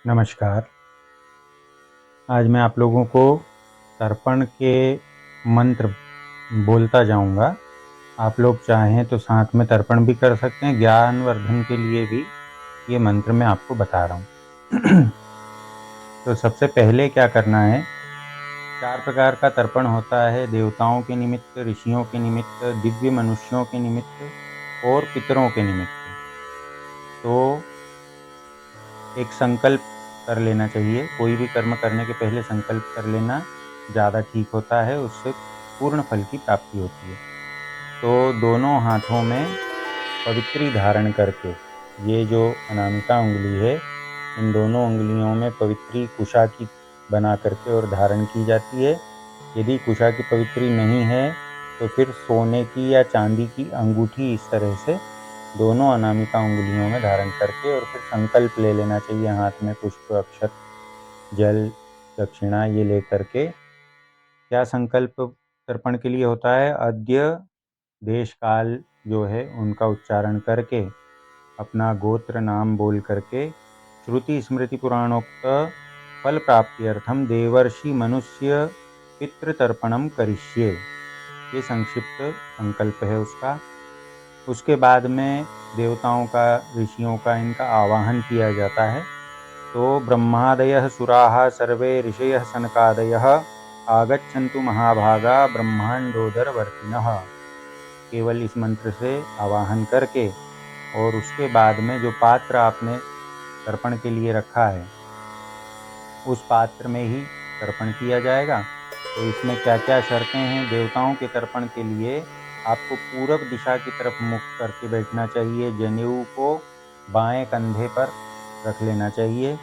नमस्कार। आज मैं आप लोगों को तर्पण के मंत्र बोलता जाऊंगा। आप लोग चाहें तो साथ में तर्पण भी कर सकते हैं। ज्ञानवर्धन के लिए भी ये मंत्र मैं आपको बता रहा हूँ। तो सबसे पहले क्या करना है, 4 प्रकार का तर्पण होता है। देवताओं के निमित्त, ऋषियों के निमित्त, दिव्य मनुष्यों के निमित्त और पितरों के निमित्त। तो एक संकल्प कर लेना चाहिए। कोई भी कर्म करने के पहले संकल्प कर लेना ज़्यादा ठीक होता है, उससे पूर्ण फल की प्राप्ति होती है। तो दोनों हाथों में पवित्री धारण करके, ये जो अनामिका उंगली है, इन दोनों उंगलियों में पवित्री कुशा की बना करके और धारण की जाती है। यदि कुशा की पवित्री नहीं है तो फिर सोने की या चांदी की अंगूठी इस तरह से दोनों अनामिका उंगलियों में धारण करके और फिर संकल्प ले लेना चाहिए। हाथ में पुष्प, अक्षत, जल, दक्षिणा ये लेकर के। क्या संकल्प तर्पण के लिए होता है? अद्य, देश काल जो है उनका उच्चारण करके, अपना गोत्र नाम बोल करके, श्रुति स्मृति पुराणोक्त फल प्राप्ति अर्थम देवर्षि मनुष्य पितृतर्पणम करिष्ये, ये संक्षिप्त संकल्प है उसका। उसके बाद में देवताओं का, ऋषियों का, इनका आवाहन किया जाता है। तो ब्रह्मादयः सुराः सर्वे ऋषयः सनकादयः आगच्छन्तु महाभागा ब्रह्मांडोदरवर्तिनः। केवल इस मंत्र से आवाहन करके और उसके बाद में जो पात्र आपने तर्पण के लिए रखा है उस पात्र में ही तर्पण किया जाएगा। तो इसमें क्या क्या शर्तें हैं? देवताओं के तर्पण के लिए आपको पूरब दिशा की तरफ मुख करके बैठना चाहिए। जनेऊ को बाएं कंधे पर रख लेना चाहिए,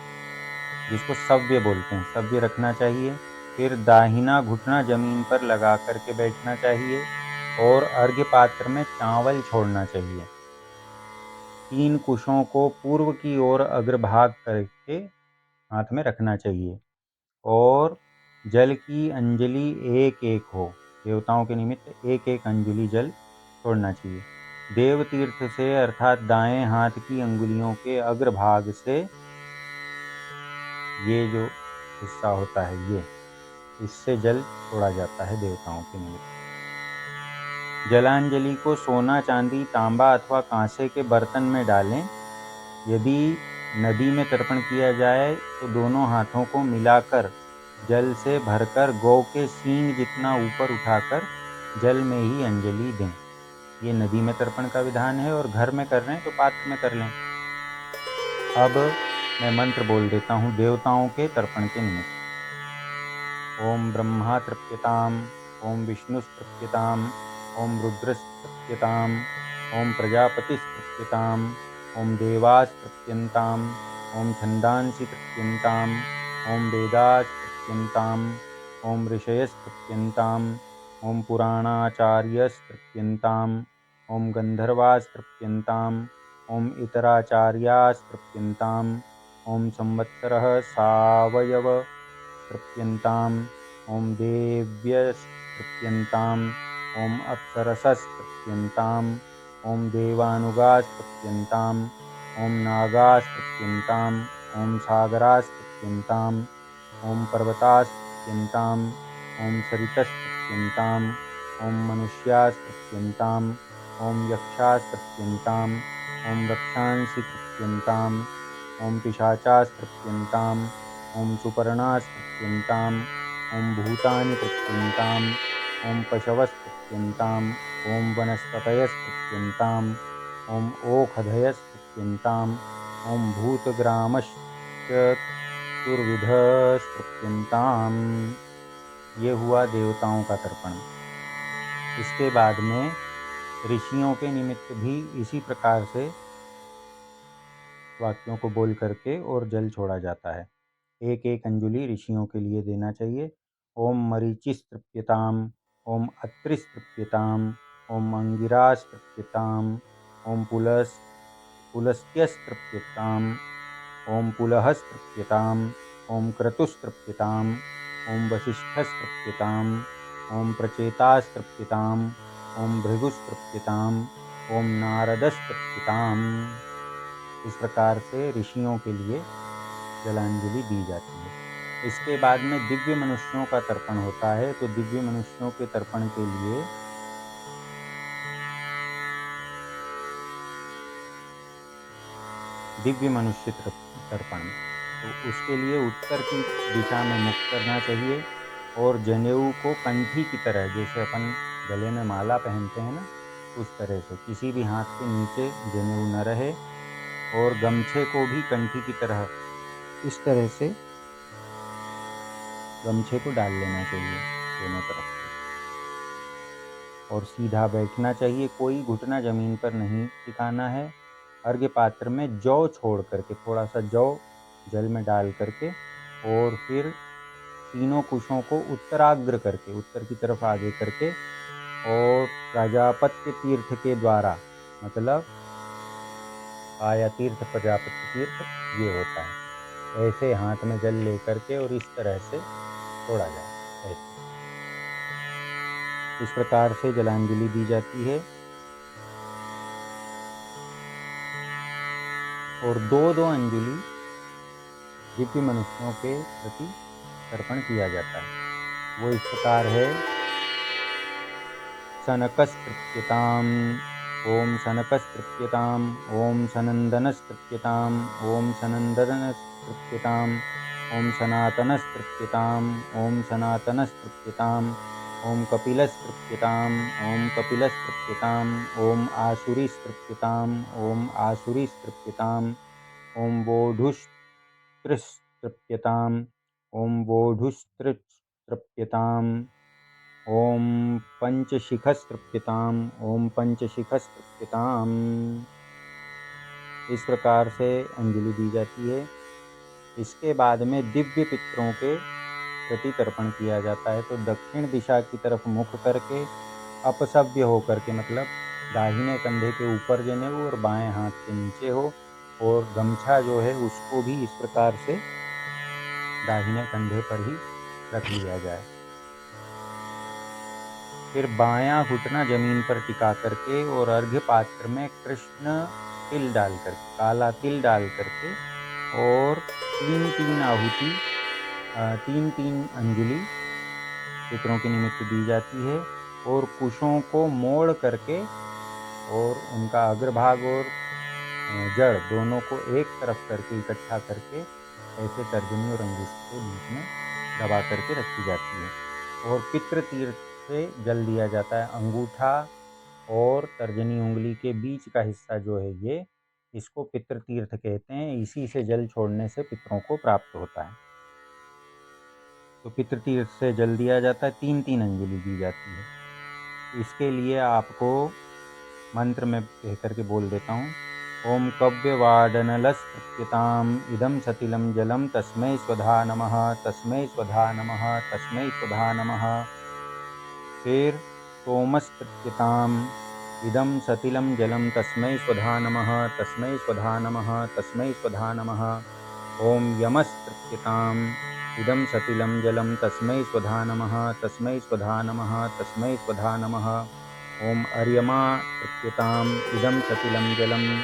जिसको सव्य बोलते हैं, सव्य रखना चाहिए। फिर दाहिना घुटना जमीन पर लगा करके बैठना चाहिए और अर्घ्य पात्र में चावल छोड़ना चाहिए। 3 कुशों को पूर्व की ओर अग्रभाग करके हाथ में रखना चाहिए और जल की अंजलि एक एक हो। देवताओं के निमित्त एक एक अंजलि जल छोड़ना चाहिए। देव तीर्थ से अर्थात दाएं हाथ की अंगुलियों के अग्रभाग से ये जो हिस्सा होता है, ये इससे जल छोड़ा जाता है देवताओं के निमित्त। जलांजलि को सोना, चांदी, तांबा अथवा कांसे के बर्तन में डालें। यदि नदी में तर्पण किया जाए तो दोनों हाथों को मिलाकर जल से भरकर गौ के सींग जितना ऊपर उठाकर जल में ही अंजलि दें। ये नदी में तर्पण का विधान है, और घर में कर रहे हैं तो पात्र में कर लें। अब मैं मंत्र बोल देता हूँ देवताओं के तर्पण के निमित्त। ओम ब्रह्मा तृप्यताम, ओम विष्णुस्तृप्यताम, ओम रुद्रस्तृप्यताम, ओम प्रजापतिस्तृप्यताम, ओम देवास्तृप्यन्ताम, ओम छंदांसि तृप्यन्ताम, ओम वेदास्तृप्यन्ताम, ओम ऋषयस्तृप्यन्ताम, ओम पुराणाचार्यस्तृप्यन्ताम, ओम गंधर्वास्तृप्यन्ताम, ओम इतराचार्यास्तृप्यन्ताम, ओम संवत्सरः सावयव तृप्यन्ताम, ओम देव्यस्तृप्यन्ताम, ओम अप्सरसस्तृप्यन्ताम, ओम देवानुगास्तृप्यन्ताम, ओम नागास्तृप्यन्ताम, ओम सागरास्तृप्यन्ताम, ओम पर्वतास्तृप्यन्ताम, ओम सरितस्तृप्यन्ताम, ओम मनुष्यास्तृप्यन्ताम, ओम यक्षास्तृप्यन्ताम, ओम रक्षांसि तृप्यन्ताम, ओम पिशाचास्तृप्यन्ताम, ओम सुपर्णास्तृप्यन्ताम, ओम भूतानि तृप्यन्ताम, ओम पशवस्तृप्यन्ताम, ओम वनस्पतयस्तृप्यन्ताम, ओम ओषधयस्तृप्यन्ताम, ओम भूतग्रामश्चतुर्विधस्तृप्यन्ताम। ये हुआ देवताओं का तर्पण। इसके बाद में ऋषियों के निमित्त भी इसी प्रकार से वाक्यों को बोल करके और जल छोड़ा जाता है। एक एक अंजलि ऋषियों के लिए देना चाहिए। ओम मरीचिस्तृप्यताम, ओम अत्रिस्तृप्यताम, ओम अंगिरास्तृप्यताम, ओम पुलस्त्यस्तृप्यताम, ओम पुलहस्तृप्यताम, ओम क्रतुस्तृप्यताम, ओम वसिष्ठस्तृप्यताम, ओम प्रचेतास्तृप्यताम, ओम भृगुस्तृप्यताम, ओम नारदस्तृप्यताम। इस प्रकार से ऋषियों के लिए जलांजलि दी जाती है। इसके बाद में दिव्य मनुष्यों का तर्पण होता है। तो दिव्य मनुष्यों के तर्पण के लिए दिव्य मनुष्य तर्पण में तो उसके लिए उत्तर की दिशा में मुख करना चाहिए और जनेऊ को कंठी की तरह, जैसे अपन गले में माला पहनते हैं ना, उस तरह से किसी भी हाथ के नीचे जनेऊ न रहे और गमछे को भी कंठी की तरह इस तरह से गमछे को डाल लेना चाहिए दोनों तरफ से और सीधा बैठना चाहिए। कोई घुटना जमीन पर नहीं टिकाना है। अर्घ्य पात्र में जौ छोड़ करके, थोड़ा सा जौ जल में डाल करके और फिर तीनों कुशों को उत्तराग्र करके, उत्तर की तरफ आगे करके और प्रजापत्य तीर्थ के द्वारा, मतलब आया तीर्थ प्रजापत्य तीर्थ ये होता है, ऐसे हाथ में जल लेकर के और इस तरह से छोड़ा जाए। ऐसे इस प्रकार से जलांजलि दी जाती है और दो दो अंजलि दिव्य मनुष्यों के प्रति तर्पण किया जाता है। वो इस प्रकार है। सनकस्तृप्यताम् ओम सनकस्तृप्यताम् ओम सनंदनस्तृप्यताम् ओम सनंदनस्तृप्यताम् ओम सनातनस्तृप्यताम् ओम सनातनस्तृप्यताम् ओम कपिलस्तृप्यताम् ओम कपिलस्तृप्यताम् ओम आसुरीस्तृप्यताम् ओम आसुरीस्तृप्यताम् ओम वोढुस्तृप्यताम् ओम वोढुस्तृप्यताम् ओम पंचशिखस्तृप्यताम् ओम पंचशिखस्तृप्यताम्। इस प्रकार से अंजलि दी जाती है। इसके बाद में दिव्य पितरों के प्रति तर्पण किया जाता है। तो दक्षिण दिशा की तरफ मुख करके अपसव्य होकर के, मतलब दाहिने कंधे के ऊपर जनेऊ और बाएं हाथ के नीचे हो और गमछा जो है उसको भी इस प्रकार से दाहिने कंधे पर ही रख लिया जाए। फिर बायां घुटना जमीन पर टिका करके और अर्घ्य पात्र में कृष्ण तिल डाल करके, काला तिल डाल करके और तीन तीन आहुति, तीन तीन अंजलि पितरों के निमित्त दी जाती है और कुशों को मोड़ करके और उनका अग्रभाग और जड़ दोनों को एक तरफ करके इकट्ठा करके ऐसे तर्जनी और अंगुष्ठ के बीच में दबा करके रखी जाती है और पितृ तीर्थ से जल दिया जाता है। अंगूठा और तर्जनी उंगली के बीच का हिस्सा जो है ये, इसको पितृ तीर्थ कहते हैं। इसी से जल छोड़ने से पितरों को प्राप्त होता है। तो पितृ तीर्थ से जल दिया जाता है, तीन तीन अंजलि दी जाती है। इसके लिए आपको मंत्र में कह करके बोल देता हूँ। ओम कव्यवाडनलस्तृप्यताम् इदं सतिलं जलं तस्मै स्वधा नमः, तस्मै स्वधा नमः, तस्मै स्वधा नमः। फिर सोमस्तृप्यताम् इदं सतिलं जलं तस्मै स्वधा नमः, तस्मै स्वधा नमः, तस्मै स्वधा नमः। ओम यमस्तृप्यताम् इदं सतिलं जलं तस्मै स्वधा नमः, तस्मै स्वधा नमः, तस्मै स्वधा नमः। ओम अर्यमा तृप्यताम् इदं सतिलं जलं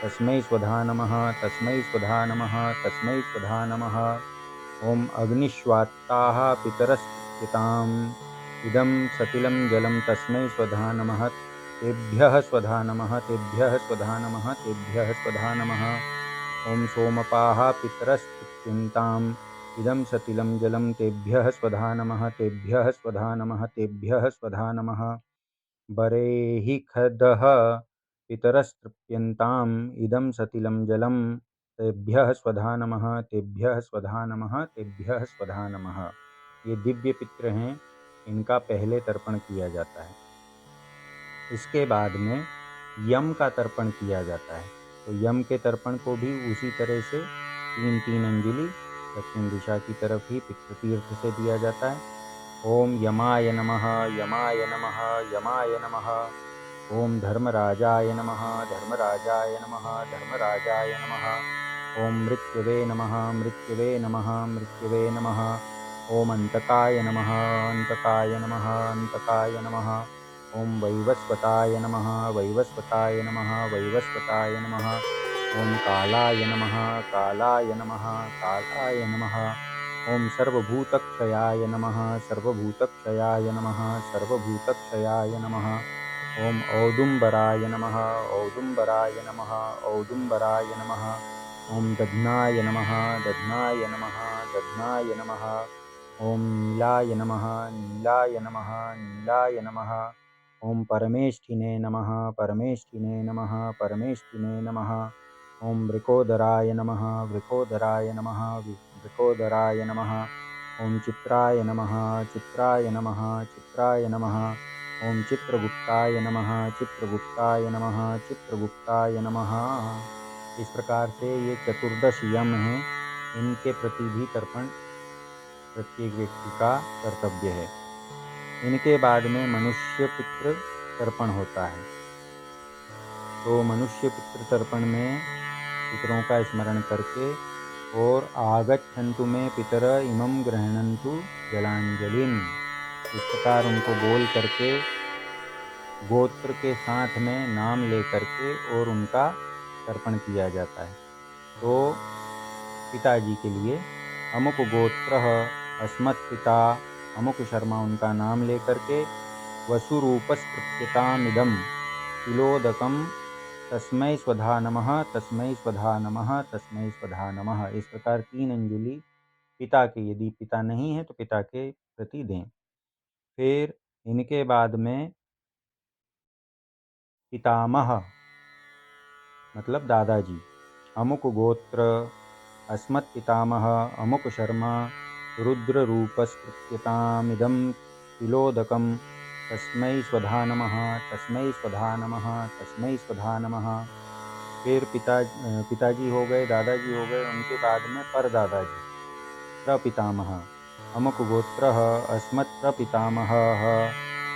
तस्मै स्वधा नमः, तस्मै स्वधा नमः, तस्मै स्वधा नमः। ओम अग्निश्वात्ताः पितरस्तृप्यताम् इदं सतिलं जलं तस्मै स्वधा नमः, तेभ्यः स्वधा नमः, तेभ्यः स्वधा नमः, तेभ्यः स्वधा नमः। ओम सोमपाः पितरस्तृप्यन्ताम् इदं सतिलं जलं तेभ्यः स्वधा नमः, तेभ्यः स्वधा नमः, तेभ्यः स्वधा नमः। बरेहिखदः पितरस्तृप्यन्ताम् इदं सतिलं जलं तेभ्यः स्वधा नमः, तेभ्यः स्वधा नमः, तेभ्यः स्वधा नमः। ये दिव्य पितृ हैं, इनका पहले तर्पण किया जाता है। इसके बाद में यम का तर्पण किया जाता है। तो यम के तर्पण को भी उसी तरह से तीन तीन अंजलि दक्षिण दिशा की तरफ ही पितृतीर्थ से दिया जाता है। ओम यमाय नमः, यमाय नमः, यमाय नमः। ओम धर्मराजाय नमः, धर्मराजाय नमः, धर्मराजाय नमः। ओम मृत्युवे नमः, मृत्युवे नमः, मृत्युवे नमः। ओम अंतकाय नमः, अंतकाय नमः, अंतकाय नमः। ओम वैवस्वताय नमः, वैवस्वताय नमः, वैवस्वताय नमः। ओम कालाय नमः, कालाय नमः, कालाय नमः। ओम सर्वभूतक्षयाय नमः, सर्वभूतक्षयाय नमः, सर्वभूतक्षयाय नमः। ओम औदुम्बराय नमः, औदुम्बराय नमः, औदुम्बराय नमः। ओम दध्नाय नमः, दध्नाय नमः, दध्नाय नमः। ओम नीलाय नमः, नीलाय नमः, नीलाय नमः। ओम परमेष्ठिने नमः, परमेष्ठिने नमः, परमेष्ठिने नमः। ओम वृकोदराय नमः, वृकोदराय नमः, वृकोदराय नमः। ओम चित्राय नमः, चित्राय नमः, चित्राय नमः। ओम चित्रगुप्ताय नमः, चित्रगुप्ताय नमः, चित्रगुप्ताय नमः। इस प्रकार से ये 14 यम हैं, इनके प्रति भी तर्पण प्रत्येक व्यक्ति का कर्तव्य है। इनके बाद में मनुष्य पितृ तर्पण होता है। तो मनुष्य पितृ तर्पण में पितरों का स्मरण करके और आगच्छन्तु में पितर इमं गृह्णन्तु जलांजलिम, इस प्रकार उनको बोल करके गोत्र के साथ में नाम ले करके और उनका तर्पण किया जाता है। तो पिताजी के लिए अमुक गोत्र अस्मत् पिता अमुक शर्मा, उनका नाम ले करके वसुरूपस्तृप्यतामिदं तिलोदकं तस्मै स्वधा नमः, तस्मै स्वधा नमः, तस्मै स्वधा नमः। इस प्रकार 3 अंजलि पिता के, यदि पिता नहीं है तो पिता के प्रति दें। फिर इनके बाद में पितामह मतलब दादाजी, अमुक गोत्र अस्मत् पितामह अमुक शर्मा रुद्ररूपस्तृप्यतामिदं तिलोदकं तस्मै स्वधा नमः, तस्मै स्वधा नमः, तस्मै स्वधा नमः। फिर पिताजी हो गए, दादाजी हो गए, उनके बाद में परदादाजी प्रपितामह अमुक गोत्र अस्मत् प्रपितामहः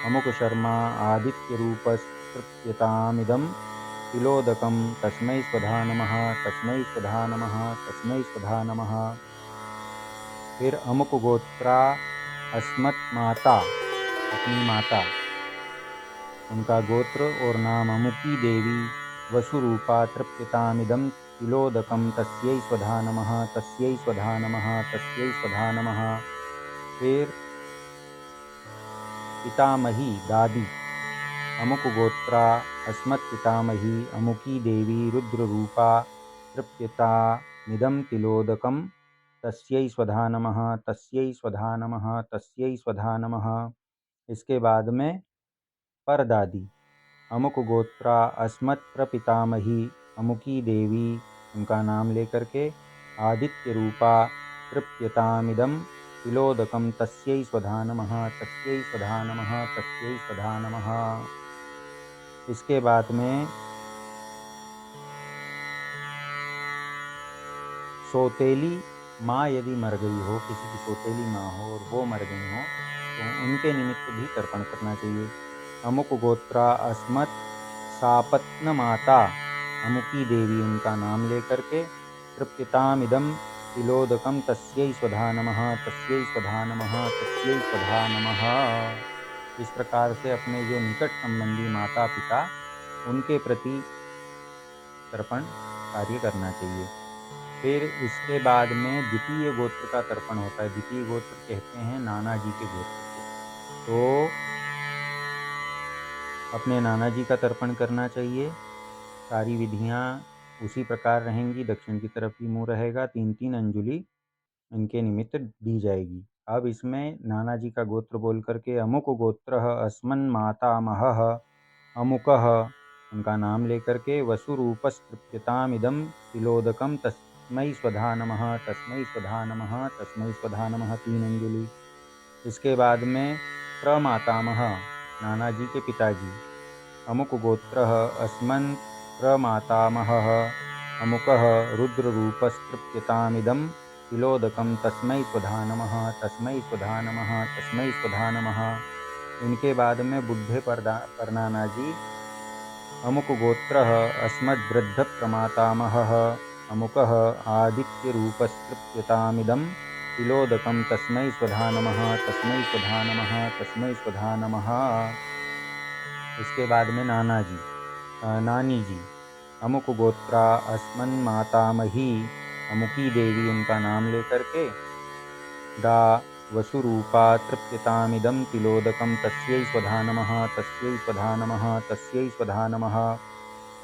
अमुक शर्मा आदित्यरूपस्तृप्यतामिदं तिलोदकं तस्मै स्वधा नमः, तस्मै स्वधा नमः, तस्मै स्वधा नमः। फिर अमुक गोत्रा अस्मत् माता, अपनी माता, उनका गोत्र और नाम अमुकी देवी वसुरूपा तृप्यतामिदं तिलोदकं तस्यै स्वधा नमः, तस्यै स्वधा नमः, तस्यै स्वधा नमः। फिर पितामही दादी अमुक गोत्रा अस्मत् पितामही अमुकी देवी रुद्ररूपा तृप्यतामिदं तिलोदकं तस्यै स्वधा नमः, तस्यै स्वधा नमः, तस्यै स्वधा नमः। इसके बाद में परदादी अमुक गोत्रा अस्मत् प्रपितामही अमुकी देवी, उनका नाम लेकर के आदित्य रूपा तृप्यतामिदं तिलोदकं तस्यै स्वधा नमः, तस्यै स्वधा नमः, तस्यै स्वधा नमः। इसके बाद में सौतेली माँ यदि मर गई हो, किसी की सौतेली माँ हो और वो मर गई हो, तो उनके निमित्त भी तर्पण करना चाहिए। अमुक गोत्रा अस्मत् सापत्न माता अमुकी देवी, उनका नाम लेकर के तृप्यतामिदं तिलोदकं तस्यै स्वधा नमः, तस्यै स्वधा नमः, तस्यै स्वधा नमः। इस प्रकार से अपने जो निकट संबंधी माता पिता, उनके प्रति तर्पण कार्य करना चाहिए। फिर इसके बाद में द्वितीय गोत्र का तर्पण होता है। द्वितीय गोत्र कहते हैं नाना जी के गोत्र को। तो अपने नाना जी का तर्पण करना चाहिए। सारी विधियाँ उसी प्रकार रहेंगी, दक्षिण की तरफ ही मुँह रहेगा, 3-3 अंजलि इनके निमित्त दी जाएगी। अब इसमें नाना जी का गोत्र बोल करके अमुक गोत्र अस्मन् मातामहः अमुकः, उनका नाम लेकर के वसुरूपस्तृप्यतामिदं तिलोदकं तस्मै स्वधा नमः, तस्मै स्वधा नमः, तस्मै स्वधा नमः, 3 अंजलि। इसके बाद में प्रमातामह नाना जी के पिताजी अमुक गोत्र अस्मन् प्रमातामहः अमुकः रुद्ररूपस्तृप्यतामिदं तिलोदकं तस्मै स्वधा नमः, तस्मै स्वधा नमः, तस्मै स्वधा नमः। इनके बाद में बुद्धे परनाना जी अमुक गोत्र अस्मद्वृद्धप्रमातामहः अमुकः आदित्यरूपस्तृप्यतामिदं तिलोदकं तस्मै स्वधा नमः, तस्मै स्वधा नमः, तस्मै स्वधा नमः। इसके बाद में नानी जी अमुक गोत्रा अस्मन्मातामही अमुकी देवी उनका नाम लेकर के दा वसुरूपा तृप्यतामिदं तिलोदकं तस्यै स्वधा नमः तस्यै स्वधा नमः तस्यै स्वधा नमः।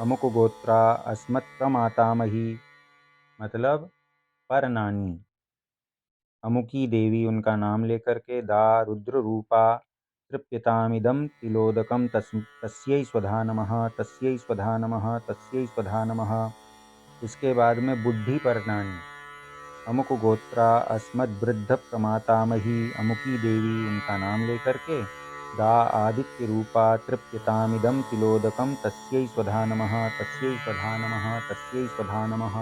अमुक गोत्रा अस्मत्प्रमातामही मतलब पर नानी। अमुकी देवी उनका नाम लेकर के दा रुद्र रूपा तृप्यतामिदं तिलोदकं तस्यै स्वधा नमः तस्यै स्वधा नमः तस्यै स्वधा नमः। इसके बाद में बुद्धि पर नानी। अमुक गोत्रा अस्मद्वृद्ध प्रमातामही अमुकी देवी उनका नाम लेकर के दा आदित्य रूपा तृप्यतामिदं तिलोदकं तस्यै स्वधा नमः तस्यै स्वधा नमः तस्यै स्वधा नमः।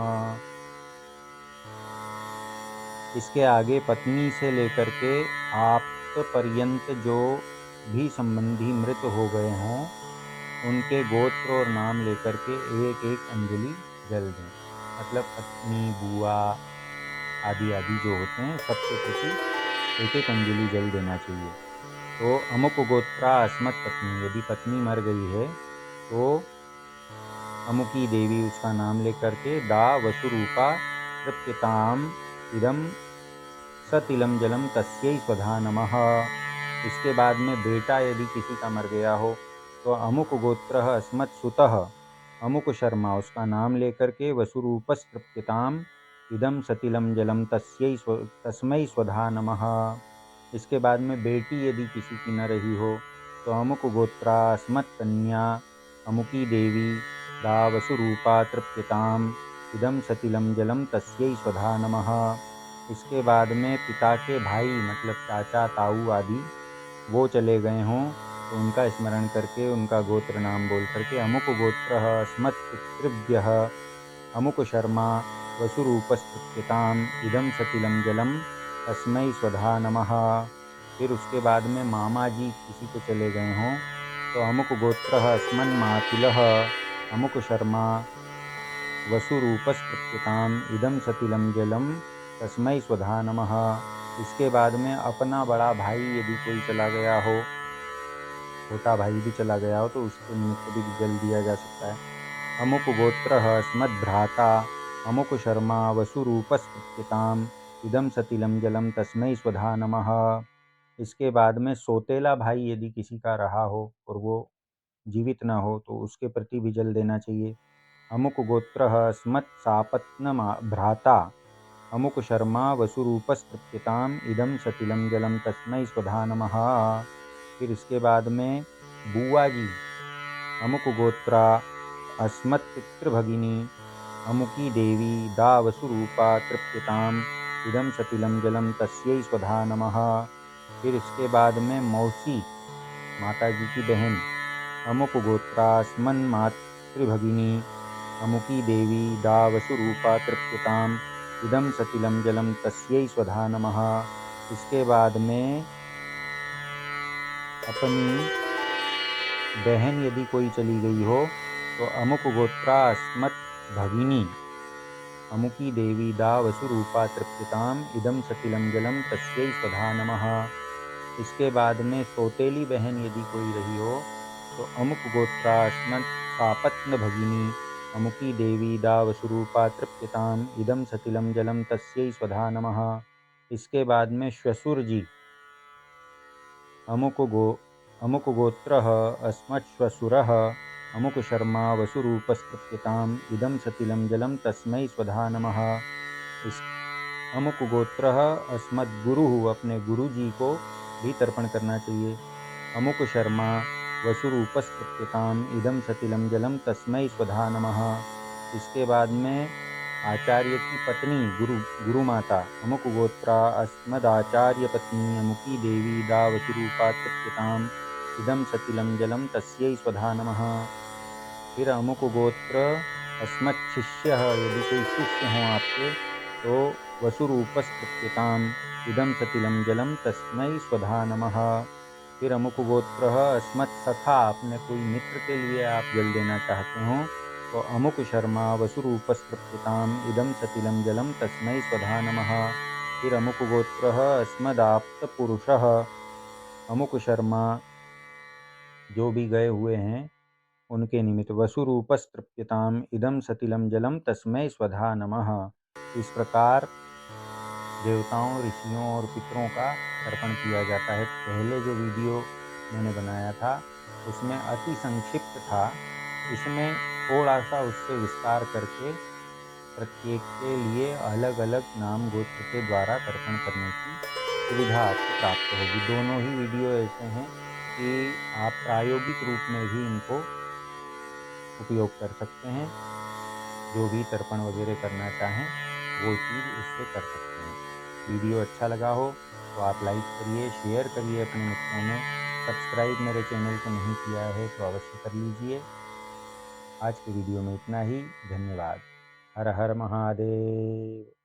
इसके आगे पत्नी से लेकर के आप पर्यंत जो भी संबंधी मृत हो गए हों उनके गोत्र और नाम लेकर के एक एक अंजलि जल दें। मतलब पत्नी, बुआ आदि आदि जो होते हैं सबके प्रति एक एक अंजलि जल देना चाहिए। तो अमुक गोत्रा अस्मत् पत्नी, यदि पत्नी मर गई है तो अमुकी देवी उसका नाम लेकर के दा वसुरूपा तृप्यताम इदम सतिलम जलम तस्यै स्वधा नमः। इसके बाद में बेटा यदि किसी का मर गया हो तो अमुक गोत्र अस्मत् सुतः अमुक शर्मा उसका नाम लेकर के वसुरूपस्तृप्यताम इदम सतिलम जलम तस्मै स्वधा नमः। इसके बाद में बेटी यदि किसी की न रही हो तो अमुक गोत्रा अस्मत् कन्या अमुकी देवी दा वसुरूपा तृप्यताम इदम सतिलम जलम तस्यै स्वधा नमः। इसके बाद में पिता के भाई मतलब चाचा, ताऊ आदि वो चले गए हों तो उनका स्मरण करके उनका गोत्र नाम बोल करके अमुक गोत्र अस्मत् पितृभ्यः अमुक शर्मा वसुरूपस्तृप्यताम इदम सतिलम जलम तस्मै स्वधा नमः। फिर उसके बाद में मामा जी किसी के चले गए हों तो अमुक गोत्र अस्मन्मातुलः अमुक शर्मा वसुरूपस्तृप्यताम इदम सतिलम जलम तस्मै स्वधा नमः। इसके बाद में अपना बड़ा भाई यदि कोई चला गया हो, छोटा भाई भी चला गया हो तो उसके निमित्त भी जल दिया जा सकता है। अमुक गोत्र अस्मद्भ्राता अमुक शर्मा वसुरूपस्तृप्यताम इदम सतिलम जलम तस्मै स्वधा नमः। इसके बाद में सौतेला भाई यदि किसी का रहा हो और वो जीवित न हो तो उसके प्रति भी जल देना चाहिए। अमुक गोत्र अस्मत्सापत्न भ्राता अमुक शर्मा वसुरूपस्तृप्यताम इदम सतिलम जलम तस्मै स्वधा नमः। फिर इसके बाद में बुआ जी अमुक गोत्रा अस्मत्पितृभगिनी अमुकी देवी दा वसुरूपा तृप्यताम इदम सतिलम जलम तस्यै स्वधा नमः। फिर इसके बाद में मौसी माता जी की बहन अमुक गोत्रा अस्मन्मातृभगिनी अमुकी देवी दा वसुरूपा तृप्यताम इदम सतिलम जलम तस्यै स्वधा नमः। इसके बाद में अपनी बहन यदि कोई चली गई हो तो अमुक गोत्रा अस्मत् भगिनी अमुकी देवी दा वसुरूपा तृप्यताम इदम सतिलम जलम तस्यै स्वधा नमः। इसके बाद में सौतेली बहन यदि कोई रही हो तो अमुक गोत्रा अस्मत् सापत्न भगिनी अमुकी देवी दा वसुरूपा तृप्यताम इदम सतिलम जलम तस्यै स्वधा नमः। इसके बाद में श्वशुर जी अमुक गोत्र अस्मत्श्वशुरः अमुक शर्मा वसुरूपस्तृप्यताम इदम सतिलम जलम तस्मै स्वधा नमः। इस अमुक गोत्र अस्मद्गुरुः अपने गुरु जी को भी तर्पण करना चाहिए। अमुक शर्मा वसुरूपस्तृप्यताम इदम सतिलम जलम तस्मै स्वधा नमः। इसके बाद में आचार्य की पत्नी गुरु माता अमुक गोत्रा अस्मदाचार्य पत्नी अमुकी देवी दा वसुरूपा तृप्यताम इदम सतिलम जलम तस्यै स्वधा नमः। फिर अमुक गोत्र अस्मच्छिष्यः यदि कोई शिष्य हों आपके तो वसुरूपस्तृप्यताम इदम सतिलम जलम तस्मै स्वधा नमः। फिर अमुक गोत्र अस्मत्सखा अपने कोई मित्र के लिए आप जल देना चाहते हों तो अमुक शर्मा वसुरूपस्तृप्यताम इदम सतिलम जलम तस्मै स्वधा नमः। फिर अमुक गोत्र अस्मदाप्तपुरुषः अमुक शर्मा जो भी गए हुए हैं उनके निमित्त वसुरूपस्तृप्यताम इदम सतिलम जलम तस्मै स्वधा नमः। इस प्रकार देवताओं, ऋषियों और पितरों का तर्पण किया जाता है। पहले जो वीडियो मैंने बनाया था उसमें अति संक्षिप्त था, इसमें थोड़ा सा उससे विस्तार करके प्रत्येक के लिए अलग अलग नाम गोत्र के द्वारा तर्पण करने की सुविधा आपको प्राप्त होगी। दोनों ही वीडियो ऐसे हैं कि आप प्रायोगिक रूप में भी इनको उपयोग कर सकते हैं। जो भी तर्पण वगैरह करना चाहें वो चीज़ इससे कर सकते हैं। वीडियो अच्छा लगा हो तो आप लाइक करिए, शेयर करिए अपने मित्रों में। सब्सक्राइब मेरे चैनल को नहीं किया है तो अवश्य कर लीजिए। आज के वीडियो में इतना ही। धन्यवाद। हर हर महादेव।